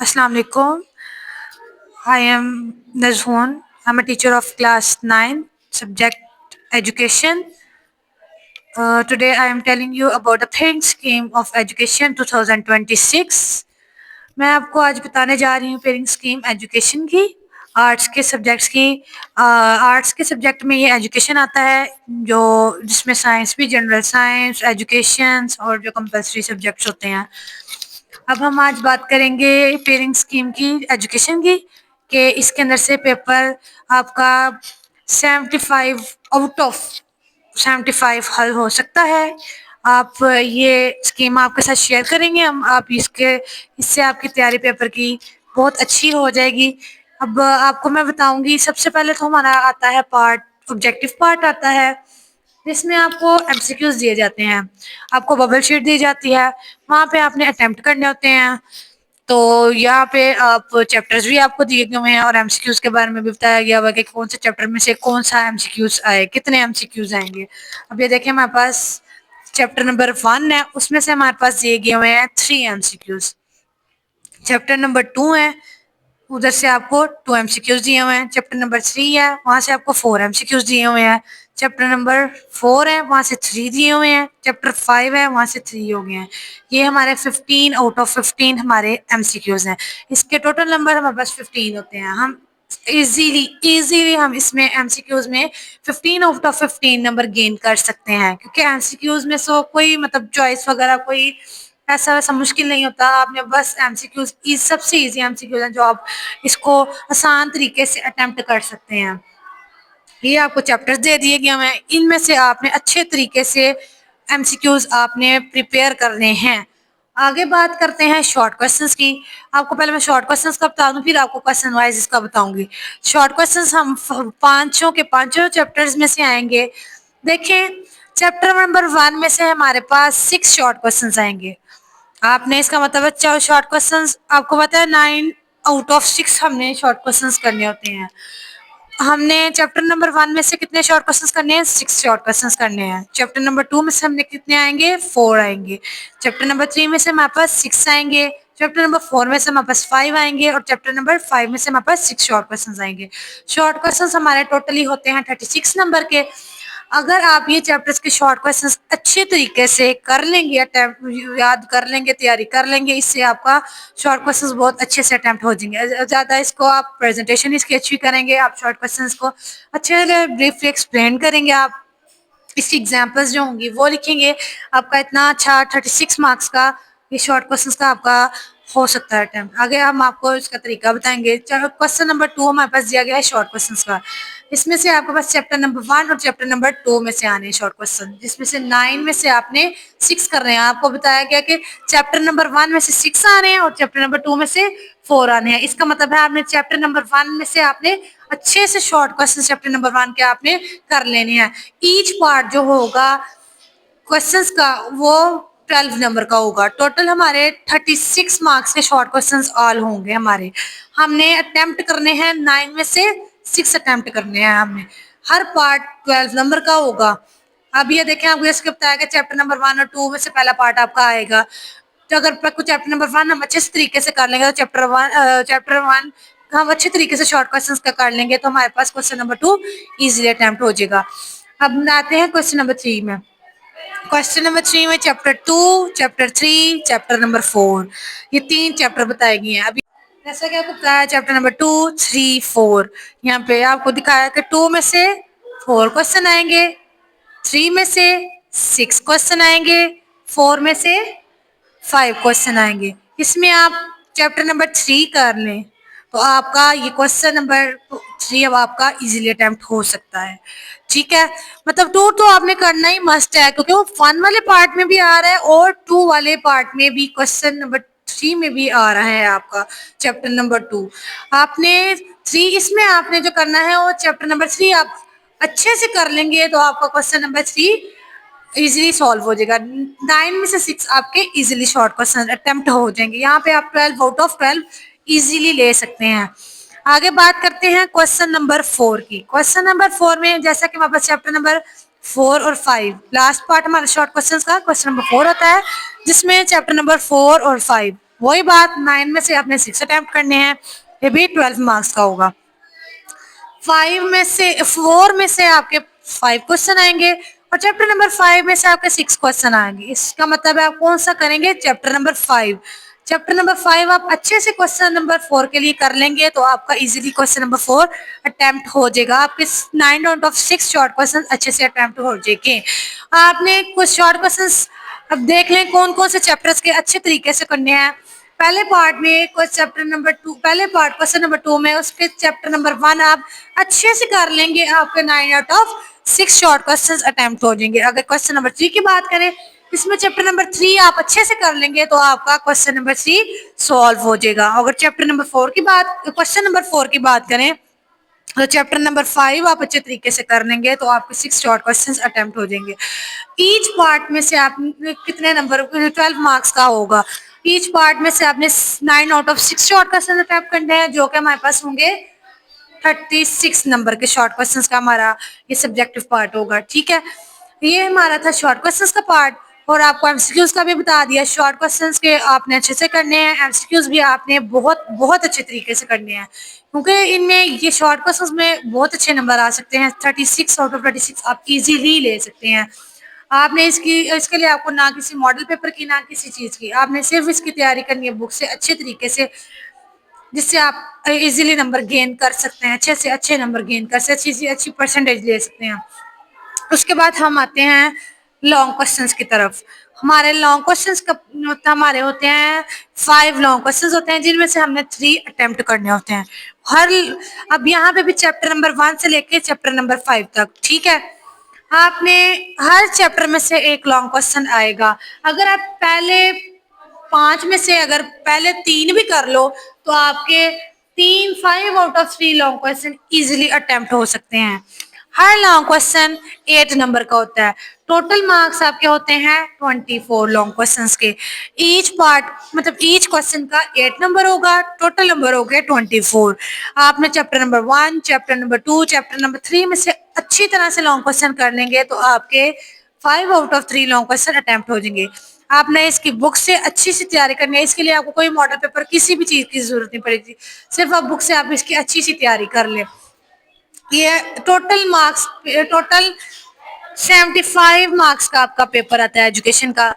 Assalamu alaikum. I am Nazhoon. I'm a teacher of class 9, subject education. Today I am telling you about the Think Scheme of Education 2026. मैं आपको आज बताने जा रही हूँ pairing scheme education की। Arts के सब्जेक्ट्स की आर्ट्स के सब्जेक्ट में ये एजुकेशन आता है, जो जिसमें साइंस भी, जनरल साइंस, एजुकेशन और जो कंपलसरी सब्जेक्ट्स होते हैं। अब हम आज बात करेंगे पेयरिंग स्कीम की एजुकेशन की, कि इसके अंदर से पेपर आपका 75 आउट ऑफ 75 हल हो सकता है। आप ये स्कीम आपके साथ शेयर करेंगे हम, आप इससे आपकी तैयारी पेपर की बहुत अच्छी हो जाएगी। अब आपको मैं बताऊंगी, सबसे पहले तो हमारा आता है पार्ट, ऑब्जेक्टिव पार्ट आता है, जिसमें आपको एमसीक्यूज दिए जाते हैं। आपको बबल शीट दी जाती है, वहाँ पे आपने अटेम्प्ट करने होते हैं। तो यहाँ पे आप चैप्टर्स भी आपको दिए गए हुए हैं और एमसीक्यूज के बारे में भी बताया गया हुआ है कि कौन से चैप्टर में से कौन सा एमसीक्यूज आए, कितने एमसीक्यूज आएंगे। अब ये देखिए, हमारे पास चैप्टर नंबर 1 है, उसमें से हमारे पास दिए गए हुए हैं 3 एमसीक्यूज। चैप्टर नंबर 2 है, उधर से आपको 2 एमसीक्यूज दिए हुए हैं। चैप्टर नंबर 3 है, वहाँ से आपको 4 एमसीक्यूज दिए हुए हैं। चैप्टर नंबर 4 है, वहाँ से 3 दिए हुए हैं। चैप्टर 5 है, वहाँ से 3 हो गए हैं। ये हमारे 15 आउट ऑफ 15 हमारे एमसीक्यूज हैं। इसके टोटल नंबर हमारे पास 15 होते हैं। हम इजीली हम इसमें एमसीक्यूज में 15 आउट ऑफ 15 नंबर गेन कर सकते हैं, क्योंकि एमसीक्यूज में सो कोई मतलब चॉइस वगैरह कोई ऐसा वैसा मुश्किल नहीं होता। आपने बस एमसीक्यूज सबसे इजी एमसीक्यूज है जो आप इसको आसान तरीके से अटेम्प्ट कर सकते हैं। ये आपको चैप्टर्स दे दिए गए हैं, इनमें से आपने अच्छे तरीके से एमसीक्यूज आपने प्रिपेयर करने हैं। आगे बात करते हैं शॉर्ट क्वेश्चंस की। आपको पहले मैं शॉर्ट क्वेश्चंस का बता दूं, फिर आपको क्वेश्चन वाइज इसका बताऊंगी। शॉर्ट क्वेश्चंस हम पांचों के पांचों चैप्टर्स में से आएंगे। देखें, चैप्टर नंबर 1 में से हमारे पास 6 शॉर्ट क्वेश्चंस आएंगे। आपने इसका मतलब शॉर्ट क्वेश्चंस आपको पता है 9 आउट ऑफ 6 हमने शॉर्ट क्वेश्चंस करने होते हैं। हमने चैप्टर नंबर 1 में से कितने शॉर्ट क्वेश्चंस करने हैं? 6 शॉर्ट क्वेश्चंस करने हैं। चैप्टर नंबर 2 में से हमने कितने आएंगे? 4 आएंगे। चैप्टर नंबर 3 में से हमारे पास 6 आएंगे। चैप्टर नंबर 4 में से हमारे पास 5 आएंगे और चैप्टर नंबर 5 में से हमारे पास 6 शॉर्ट क्वेश्चंस आएंगे। शॉर्ट क्वेश्चंस हमारे टोटली होते हैं 36 नंबर के। अगर आप ये चैप्टर्स के शॉर्ट क्वेश्चंस अच्छे तरीके से कर लेंगे, याद कर लेंगे, तैयारी कर लेंगे, इससे आपका शॉर्ट क्वेश्चंस बहुत अच्छे से अटेम्प्ट हो जाएंगे। ज़्यादा इसको आप प्रेजेंटेशन इसकी अच्छी करेंगे, आप शॉर्ट क्वेश्चंस को अच्छे से ब्रीफली एक्सप्लेन करेंगे, आप इसकी एग्जाम्पल्स जो होंगी वो लिखेंगे, आपका इतना अच्छा 36 मार्क्स का ये शॉर्ट क्वेश्चंस का आपका हो सकता है अटेम्प्ट। आगे हम आपको इसका तरीका बताएंगे। चलो, क्वेश्चन नंबर 2 हमारे पास दिया गया है शॉर्ट क्वेश्चंस का। इसमें से आपके पास चैप्टर नंबर 1 और चैप्टर नंबर 2 में से आने हैं शॉर्ट क्वेश्चन, जिसमें से 9 में से आपने 6 कर रहे हैं। आपको बताया गया कि चैप्टर नंबर 1 में से 6 आ रहे हैं और चैप्टर नंबर 2 में से 4 आने हैं। इसका मतलब है आपने चैप्टर नंबर 1 में से आपने अच्छे से शॉर्ट क्वेश्चन चैप्टर नंबर 1 के आपने कर लेने हैं। ईच पार्ट जो होगा क्वेश्चंस का वो 12 नंबर का होगा। टोटल हमारे 36 मार्क्स के शॉर्ट क्वेश्चंस ऑल होंगे हमारे। हमने अटेम्प्ट करने हैं 9 में से 6 अटेम्प्ट करने हैं हमने। हर पार्ट 12 नंबर का होगा। अब ये देखें, आपको इसके बताया गया चैप्टर नंबर 1 और 2 में से पहला पार्ट आपका आएगा। तो अगर कुछ चैप्टर नंबर 1 हम अच्छे से तरीके से कर लेंगे तो चैप्टर 1 हम अच्छे तरीके से शॉर्ट क्वेश्चंस का कर लेंगे तो हमारे पास क्वेश्चन नंबर 2 इजीली अटेम्प्ट हो जाएगा। अब आते हैं क्वेश्चन नंबर 3 में। क्वेश्चन नंबर 3 में चैप्टर 2, चैप्टर 3, चैप्टर नंबर 4, ये 3 चैप्टर बताए गए हैं। अभी जैसा कि आपको बताया चैप्टर नंबर 2, 3, 4, यहाँ पे आपको दिखाया कि 2 में से 4 क्वेश्चन आएंगे, 3 में से 6 क्वेश्चन आएंगे, 4 में से 5 क्वेश्चन आएंगे। इसमें आप चैप्टर नंबर 3 कर लें तो आपका ये क्वेश्चन नंबर 3 अब आपका इजीली अटेम्प्ट हो सकता है। ठीक है, मतलब 2 तो आपने करना ही मस्ट है, क्योंकि वो 1 वाले पार्ट में भी आ रहा है और 2 वाले पार्ट में भी क्वेश्चन नंबर 3 में भी आ रहा है आपका चैप्टर नंबर 2। आपने 3 इसमें आपने जो करना है वो चैप्टर नंबर 3 आप अच्छे से कर लेंगे तो आपका क्वेश्चन नंबर 3 इजीली सॉल्व हो जाएगा। 9 में से 6 आपके इजीली शॉर्ट क्वेश्चन अटेम्प्ट हो जाएंगे। यहाँ पे आप 12 आउट ऑफ 12 इजीली ले सकते हैं। आगे बात करते हैं क्वेश्चन नंबर 4 की। क्वेश्चन नंबर 4 में जैसा कि हमारे पास चैप्टर नंबर 4 और 5 लास्ट पार्ट हमारे शॉर्ट क्वेश्चन का क्वेश्चन नंबर 4 होता है, जिसमें चैप्टर नंबर 4 और 5 वही बात, 9 में से आपने 6 अटेम्प्ट करने हैं, ये भी 12 मार्क्स का होगा। 4 में से आपके 5 क्वेश्चन आएंगे और चैप्टर नंबर 5 में से आपके 6 क्वेश्चन आएंगे। इसका मतलब है आप कौन सा करेंगे, चैप्टर नंबर 5। चैप्टर नंबर 5 आप अच्छे से क्वेश्चन नंबर 4 के लिए कर लेंगे तो आपका इजीली क्वेश्चन नंबर 4 अटेम्प्ट हो जाएगा। आपके 9 आउट ऑफ 6 शॉर्ट क्वेश्चन अच्छे से अटेम्प्ट हो जाएंगे। आपने कुछ शॉर्ट क्वेश्चन अब देख लें कौन कौन से चैप्टर्स के अच्छे तरीके से करने हैं। पहले पार्ट में चैप्टर नंबर 2, पहले पार्ट क्वेश्चन नंबर 2 में उसके चैप्टर नंबर 1 आप अच्छे से कर लेंगे, आपके 9 out of 6 short question attempt हो जाएंगे। अगर क्वेश्चन नंबर 3 की बात करें, इसमें चैप्टर नंबर 3 आप अच्छे से कर लेंगे तो आपका क्वेश्चन नंबर 3 सॉल्व हो जाएगा। अगर चैप्टर नंबर 4 की बात, क्वेश्चन नंबर 4 की बात करें तो चैप्टर नंबर 5 आप अच्छे तरीके से कर लेंगे तो आपके 6 शॉर्ट क्वेश्चन अटेम्प्ट हो जाएंगे। ईच पार्ट में से आप कितने नंबर, 12 मार्क्स का होगा। ईच पार्ट में से आपने 9 out of 6 short question attempt करने हैं जो कि हमारे पास होंगे 36 नंबर के शॉर्ट क्वेश्चंस का हमारा ये सब्जेक्टिव पार्ट होगा। ठीक है, ये हमारा था शॉर्ट क्वेश्चंस का पार्ट। और आपको एमसीक्यूज का भी बता दिया, शॉर्ट क्वेश्चंस के आपने अच्छे से करने हैं, एमसीक्यूज भी आपने बहुत बहुत अच्छे तरीके से करने हैं क्योंकि इनमें ये शॉर्ट क्वेश्चंस में बहुत अच्छे नंबर आ सकते हैं। 36 आउट ऑफ 36 आप इजीली ले सकते हैं। आपने इसके लिए आपको ना किसी मॉडल पेपर की ना किसी चीज की, आपने सिर्फ इसकी तैयारी करनी है बुक से अच्छे तरीके से, जिससे आप इजीली नंबर गेन कर सकते हैं, अच्छे से अच्छे नंबर गेन कर सकते हैं, अच्छी से अच्छी परसेंटेज ले सकते हैं। उसके बाद हम आते हैं लॉन्ग क्वेश्चंस की तरफ। हमारे लॉन्ग क्वेश्चंस हमारे होते हैं 5 लॉन्ग क्वेश्चंस होते हैं जिनमें से हमने 3 अटेम्प्ट करने होते हैं। हर अब यहाँ पे भी चैप्टर नंबर 1 से लेके चैप्टर नंबर 5 तक। ठीक है, आपने हर चैप्टर में से एक लॉन्ग क्वेश्चन आएगा। अगर आप पहले 5 में से अगर पहले 3 भी कर लो तो आपके 5 out of 3 long question easily attempt हो सकते हैं। हर लॉन्ग क्वेश्चन 8 नंबर का होता है। टोटल मार्क्स आपके होते हैं 24 लॉन्ग क्वेश्चंस के। ईच पार्ट मतलब ईच क्वेश्चन का 8 नंबर होगा, टोटल नंबर हो गए 24। आपने chapter number 1, chapter number 2, chapter number 3 में से अच्छी तरह से लॉन्ग क्वेश्चन कर लेंगे तो आपके 5 out of 3 long question attempt हो जाएंगे। आपने इसकी बुक से अच्छी सी तैयारी करनी है, इसके लिए आपको कोई मॉडल पेपर किसी भी चीज की जरूरत नहीं पड़ेगी, सिर्फ आप बुक से आप इसकी अच्छी सी तैयारी कर ले। ये टोटल 75 मार्क्स का आपका पेपर आता है एजुकेशन का,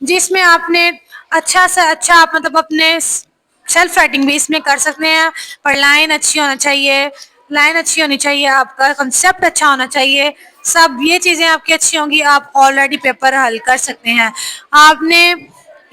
जिसमें आपने अच्छा से अच्छा आप मतलब अपने सेल्फ राइटिंग भी इसमें कर सकते हैं, पर लाइन अच्छी होना चाहिए, लाइन अच्छी होनी चाहिए, आपका कंसेप्ट अच्छा होना चाहिए। सब ये चीजें आपकी अच्छी होंगी, आप ऑलरेडी पेपर हल कर सकते हैं। आपने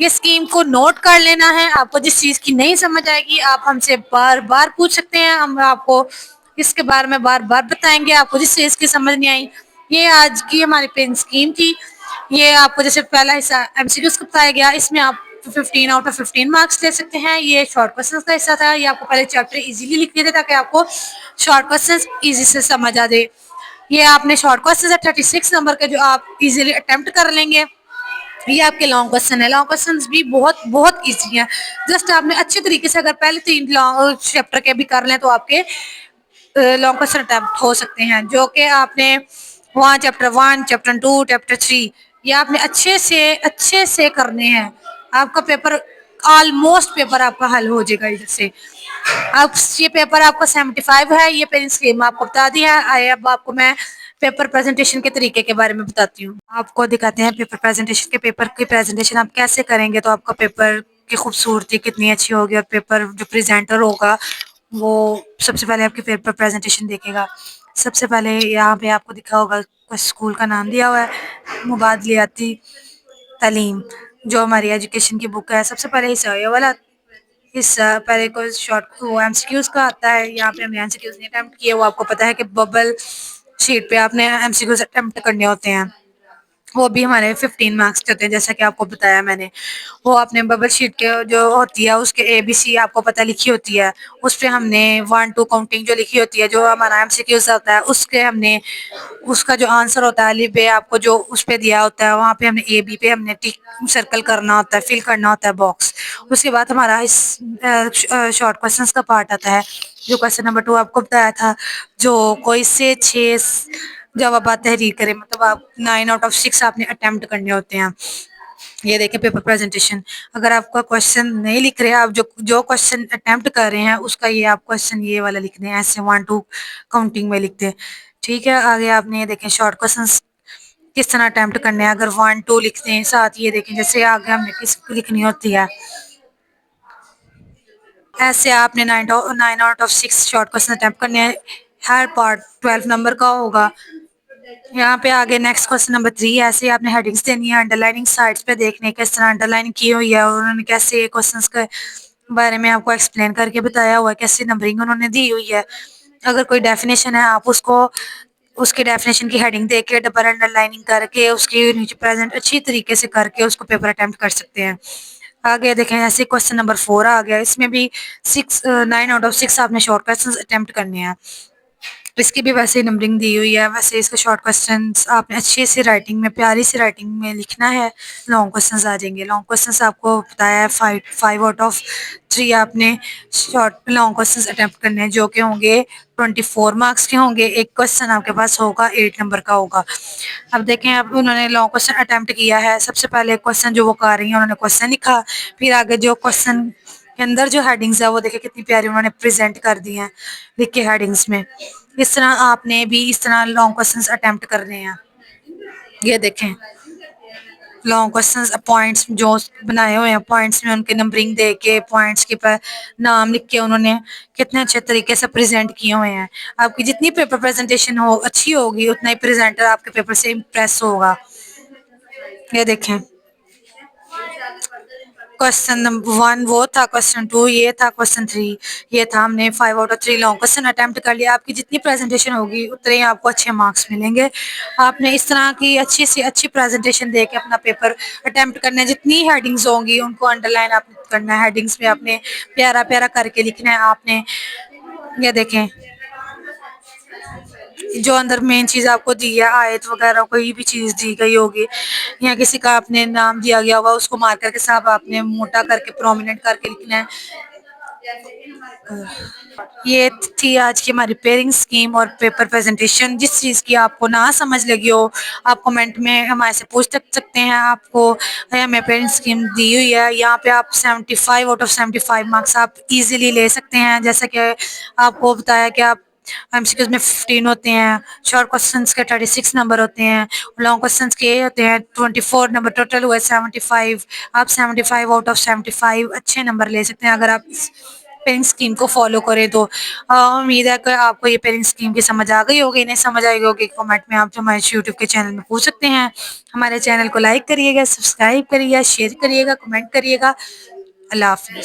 ये स्कीम को नोट कर लेना है। आपको जिस चीज की नहीं समझ आएगी आप हमसे बार बार पूछ सकते हैं, हम आपको इसके बारे में बार बार बताएंगे। आपको जिस चीज की समझ नहीं आई, ये आज की हमारी पेन स्कीम थी। ये आपको जैसे पहला हिस्सा एमसीक्यूज का बताया गया, इसमें आप 15 आउट ऑफ 15 मार्क्स ले सकते हैं। ये शॉर्ट क्वेश्चन का हिस्सा था, ये आपको पहले चैप्टर इजीली लिख दिए थे ताकि आपको शॉर्ट क्वेश्चन इजी से समझ आ जाए। ये आपने शॉर्ट क्वेश्चन है 36 नंबर के जो आप इजीली अटेम्प्ट कर लेंगे। ये आपके लॉन्ग क्वेश्चन है, लॉन्ग क्वेश्चन भी बहुत बहुत इजी है। जस्ट आपने अच्छे तरीके से अगर पहले 3 लॉन्ग चैप्टर के भी कर लें तो आपके लॉन्ग क्वेश्चन अटेम्प्ट हो सकते हैं, जो कि आपने वहाँ चैप्टर 1, चैप्टर 2, चैप्टर 3 ये आपने अच्छे से करने हैं। आपका पेपर ऑलमोस्ट पेपर आपका हल हो जाएगा इधर से। अब ये पेपर आपका 75 है, ये पेन स्कीम आपको बता दी है। आइए अब आपको मैं पेपर प्रेजेंटेशन के तरीके के बारे में बताती हूँ। आपको दिखाते हैं पेपर प्रेजेंटेशन के, पेपर की प्रेजेंटेशन आप कैसे करेंगे तो आपका पेपर की खूबसूरती कितनी अच्छी होगी और पेपर जो प्रेजेंटर होगा वो सबसे पहले आपके पेपर प्रेजेंटेशन देखेगा। सबसे पहले यहाँ पे आपको दिखा होगा कुछ स्कूल का नाम दिया हुआ है, मुबादलियाती तालीम, जो हमारी एजुकेशन की बुक है। सबसे पहले हिस्सा ये वाला हिस्सा, पहले को शॉर्ट वो एमसीक्यूज का आता है। यहाँ पे हमने एमसीक्यूज नहीं अटेम्प्ट किए, वो आपको पता है कि बबल शीट पे आपने एमसीक्यूज अटेम्प्ट करने होते हैं। वो भी हमारे 15 मार्क्स के होते हैं, जैसा कि आपको बताया मैंने। वो आपने बबल शीट के जो होती है उसके एबीसी आपको पता लिखी होती है, उस पे हमने 1 2 काउंटिंग जो लिखी होती है, जो हमारा एमसीक्यूज होता है उसके हमने उसका जो आंसर होता है अली पे आपको जो उस पे दिया होता है, वहाँ पे हमने ए बी पे हमने टिक सर्कल करना होता है, फिल करना होता है बॉक्स। उसके बाद हमारा इस शॉर्ट क्वेश्चंस का पार्ट आता है, जो क्वेश्चन नंबर 2 आपको बताया था, जो कोई से 6 जवाब तहरीर करें, मतलब आप 9 आउट ऑफ 6 आपने अटेम्प्ट करने होते हैं। ये देखें पेपर प्रेजेंटेशन। अगर आपका क्वेश्चन नहीं लिख रहे हैं, आप जो जो क्वेश्चन अटेम्प्ट कर रहे हैं उसका ये आप क्वेश्चन ये वाला लिख दें, ऐसे 1 2 काउंटिंग में लिख दें। ठीक है, आगे आपने ये देखें शॉर्ट क्वेश्चंस किस तरह अटेम्प्ट करने हैं। अगर 1 2 लिखते हैं साथ, ये देखें जैसे आगे हमने किस लिखनी होती है, ऐसे आपने 9 out of 6 short question attempt करने हैं। हर पार्ट 12 नंबर का होगा। यहाँ पे आगे नेक्स्ट क्वेश्चन नंबर 3, ऐसे आपने हेडिंग्स देनी है, अंडरलाइनिंग साइड्स पे देखने किस तरह अंडरलाइन की हुई है और उन्होंने कैसे ये क्वेश्चंस के बारे में आपको एक्सप्लेन करके बताया हुआ है, कैसे नंबरिंग उन्होंने दी हुई है। अगर कोई डेफिनेशन है, आप उसको उसके डेफिनेशन की हेडिंग दे के डबल अंडरलाइनिंग करके उसके नीचे प्रेजेंट अच्छी तरीके से करके उसको पेपर अटेम्प्ट कर सकते हैं। आगे देखें ऐसे क्वेश्चन नंबर 4 आ गया, इसमें भी 9 आउट ऑफ 6 आपने शॉर्ट क्वेश्चन अटेम्प्ट करने हैं। इसकी भी वैसे ही नंबरिंग दी हुई है। वैसे इसके शॉर्ट क्वेश्चंस आपने अच्छी सी राइटिंग में, प्यारी सी राइटिंग में लिखना है। लॉन्ग क्वेश्चंस आ जाएंगे। लॉन्ग क्वेश्चंस आपको बताया है 5 आउट ऑफ 3 आपने शॉर्ट लॉन्ग क्वेश्चंस अटेम्प्ट करने हैं, जो कि होंगे 24 मार्क्स के होंगे। एक क्वेश्चन आपके पास होगा 8 नंबर का होगा। अब देखें, अब उन्होंने लॉन्ग क्वेश्चन अटेम्प्ट किया है। सबसे पहले क्वेश्चन जो वो कर रही है, उन्होंने क्वेश्चन लिखा, फिर आगे जो क्वेश्चन के अंदर जो हेडिंग्स है वो देखिए कितनी प्यारी उन्होंने प्रेजेंट कर दी हैं लिख के हेडिंग्स में। इस तरह आपने भी इस तरह लॉन्ग क्वेश्चंस अटेम्प्ट करने हैं। ये देखें लॉन्ग क्वेश्चंस पॉइंट्स जो बनाए हुए हैं, पॉइंट्स में उनके नंबरिंग दे के पॉइंट्स के पर नाम लिख के उन्होंने कितने अच्छे तरीके से प्रेजेंट किए हुए हैं। आपकी जितनी पेपर प्रेजेंटेशन हो अच्छी होगी, उतना ही प्रेजेंटर आपके पेपर से इम्प्रेस होगा। ये देखें क्वेश्चन नंबर 1 वो था, क्वेश्चन 2 ये था, क्वेश्चन 3 ये था। हमने 5 out of 3 long question attempt कर लिया। आपकी जितनी प्रेजेंटेशन होगी उतने ही आपको अच्छे मार्क्स मिलेंगे। आपने इस तरह की अच्छी से अच्छी प्रेजेंटेशन दे के अपना पेपर अटेम्प्ट करना है। जितनी हेडिंग्स होंगी उनको अंडरलाइन आपने करना है, हेडिंग्स में आपने प्यारा प्यारा करके लिखना है आपने। ये देखें जो अंदर मेन चीज आपको दी है, आयत वगैरह कोई भी चीज दी गई होगी या किसी का आपने नाम दिया गया होगा, उसको मार्कर के साथ आपने मोटा करके प्रोमिनेंट करके लिखना है। ये थी आज की हमारी पेयरिंग स्कीम और पेपर प्रेजेंटेशन। जिस चीज़ की आपको ना समझ लगी हो, आप कमेंट में हमारे से पूछ सकते हैं। आपको हमें पेयरिंग स्कीम दी हुई है। यहाँ पे आप 75 आउट ऑफ 75 मार्क्स आप इजीली ले सकते हैं। जैसा कि आपको बताया कि आप एमसीक्यूज में 15 होते हैं, शॉर्ट क्वेश्चंस के 36 नंबर होते हैं, लॉन्ग क्वेश्चंस के होते हैं 24 नंबर, टोटल हुए 75। आप 75 आउट ऑफ 75 अच्छे नंबर ले सकते हैं अगर आप पेरेंट स्कीम को फॉलो करें तो। उम्मीद है कि आपको ये पेरेंट स्कीम की समझ आ गई होगी। नहीं समझ आई होगी कमेंट में आप जो हमारे यूट्यूब के चैनल में पूछ सकते हैं। हमारे चैनल को लाइक करिएगा, सब्सक्राइब करिएगा, शेयर करिएगा, कमेंट करिएगा। अल्लाह हाफिज़।